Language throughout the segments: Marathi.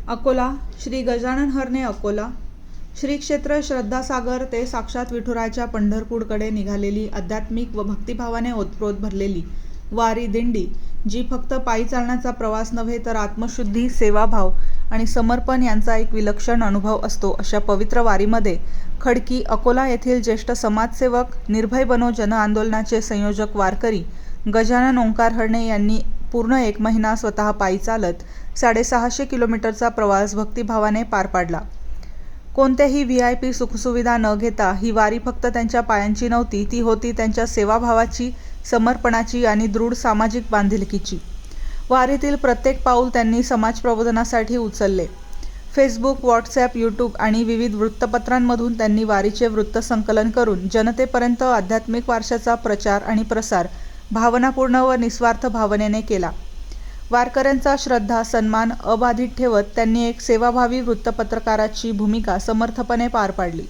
अकोला श्री गजानन हरणे अकोला श्री क्षेत्र श्रद्धासागर ते साक्षात विठुरायाच्या पंढरपूरकडे निघालेली आध्यात्मिक व भक्तिभावाने ओतप्रोत भरलेली वारी दिंडी, जी फक्त पायी चालण्याचा प्रवास नव्हे तर आत्मशुद्धी, सेवाभाव आणि समर्पण यांचा एक विलक्षण अनुभव असतो, अशा पवित्र वारीमध्ये खडकी अकोला येथील ज्येष्ठ समाजसेवक, निर्भय बनो जन आंदोलनाचे संयोजक वारकरी गजानन ओंकार हरणे यांनी पूर्ण 1 महिना स्वतः पायी चालत 650 किलोमीटरचा प्रवास भक्तिभावाने पार पाडला. कोणत्याही VIP सुखसुविधा न घेता ही वारी फक्त त्यांच्या पायांची नव्हती, ती होती त्यांच्या सेवाभावाची, समर्पणाची आणि दृढ सामाजिक बांधिलकीची. वारीतील प्रत्येक पाऊल त्यांनी समाज प्रबोधनासाठी उचलले. फेसबुक, व्हॉट्सॲप, यूट्यूब आणि विविध वृत्तपत्रांमधून त्यांनी वारीचे वृत्तसंकलन करून जनतेपर्यंत आध्यात्मिक वारशाचा प्रचार आणि प्रसार भावनापूर्ण व निस्वार्थ भावनेने केला. वारकऱ्यांचा श्रद्धा, सन्मान अबाधित ठेवत त्यांनी एक सेवाभावी वृत्तपत्रकाराची भूमिका समर्थपणे पार पाडली.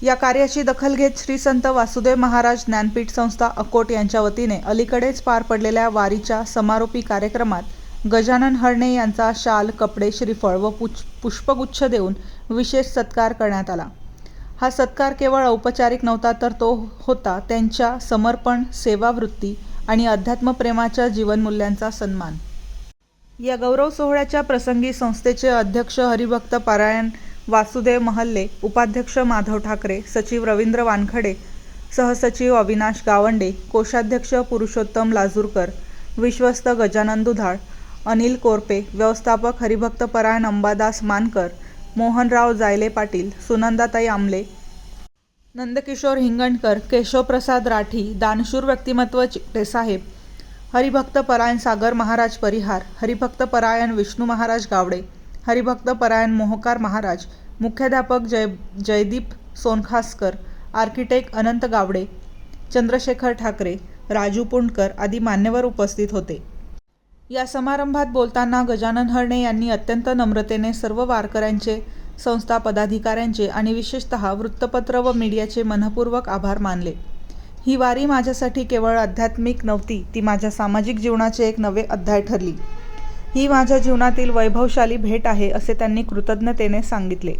या कार्याची दखल घेत श्री संत वासुदेव महाराज ज्ञानपीठ संस्था अकोट यांच्या वतीने अलीकडेच पार पडलेल्या वारीच्या समारोपी कार्यक्रमात गजानन हरणे यांचा शाल, कपडे, श्रीफळ व पुष्पगुच्छ देऊन विशेष सत्कार करण्यात आला. हा सत्कार केवळ औपचारिक नव्हता, तर तो होता त्यांच्या समर्पण, सेवावृत्ती आणि अध्यात्मप्रेमाच्या जीवनमूल्यांचा सन्मान. या गौरव सोहळ्याच्या प्रसंगी संस्थेचे अध्यक्ष हरिभक्त परायण वासुदेव महल्ले, उपाध्यक्ष माधव ठाकरे, सचिव रवींद्र वानखडे, सहसचिव अविनाश गावंडे, कोषाध्यक्ष पुरुषोत्तम लाजूरकर, विश्वस्त गजानन दुधाळ, अनिल कोरपे, व्यवस्थापक हरिभक्त परायण अंबादास मानकर, मोहनराव जायले पाटील, सुनंदाताई आमले, नंदकिशोर हिंगणकर, केशवप्रसाद राठी, दानशूर व्यक्तिमत्व चिकटे साहेब, हरिभक्त परायण सागर महाराज परिहार, हरिभक्त परायण विष्णू महाराज गावडे, हरिभक्त परायण मोहकार महाराज, मुख्याध्यापक जयदीप सोनखासकर, आर्किटेक्ट अनंत गावडे, चंद्रशेखर ठाकरे, राजू पुंडकर आदी मान्यवर उपस्थित होते. या समारंभात बोलताना गजानन हरणे यांनी अत्यंत नम्रतेने सर्व वारकऱ्यांचे, संस्था पदाधिकाऱ्यांचे आणि विशेषतः वृत्तपत्र व मीडियाचे मनःपूर्वक आभार मानले. ही वारी माझ्यासाठी केवळ आध्यात्मिक नव्हती, ती माझ्या सामाजिक जीवनाचे एक नवे अध्याय ठरली. ही माझ्या जीवनातील वैभवशाली भेट आहे, असे त्यांनी कृतज्ञतेने सांगितले.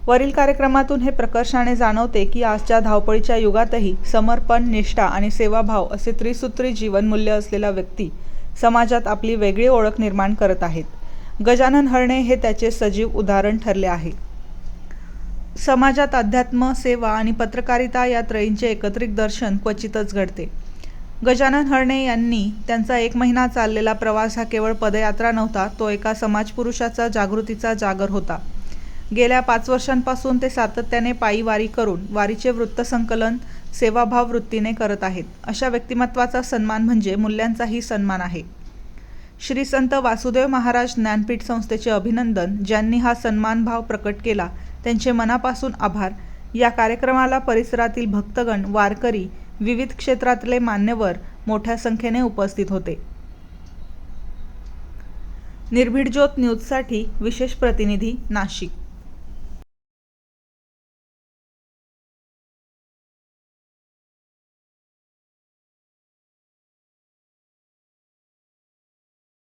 वरील कार्यक्रमातून हे प्रकर्षाने जाणवते की आजच्या धावपळीच्या युगातही समर्पण, निष्ठा आणि सेवाभाव असे त्रिसूत्री जीवनमूल्य असलेल्या व्यक्ती समाजात आपली वेगळी ओळख निर्माण करत आहेत. गजानन हरणे हे त्याचे सजीव उदाहरण ठरले आहे. समाजात अध्यात्म, सेवा आणि पत्रकारिता या त्रयींचे एकत्रित दर्शन क्वचितच घडते. गजानन हरणे यांनी त्यांचा 1 महिना चाललेला प्रवास हा केवळ पदयात्रा नव्हता, तो एका समाजपुरुषाचा जागृतीचा जागर होता. गेल्या 5 वर्षांपासून ते सातत्याने पायी वारी करून वारीचे वृत्तसंकलन सेवाभाव वृत्तीने करत आहेत. अशा व्यक्तिमत्वाचा सन्मान म्हणजे मूल्यांचाही सन्मान आहे. श्री संत वासुदेव महाराज ज्ञानपीठ संस्थेचे अभिनंदन. ज्यांनी हा सन्मानभाव प्रकट केला त्यांचे मनापासून आभार. या कार्यक्रमाला परिसरातील भक्तगण, वारकरी, विविध क्षेत्रातले मान्यवर मोठ्या संख्येने उपस्थित होते. निर्भीड ज्योत न्यूजसाठी विशेष प्रतिनिधी, नाशिक.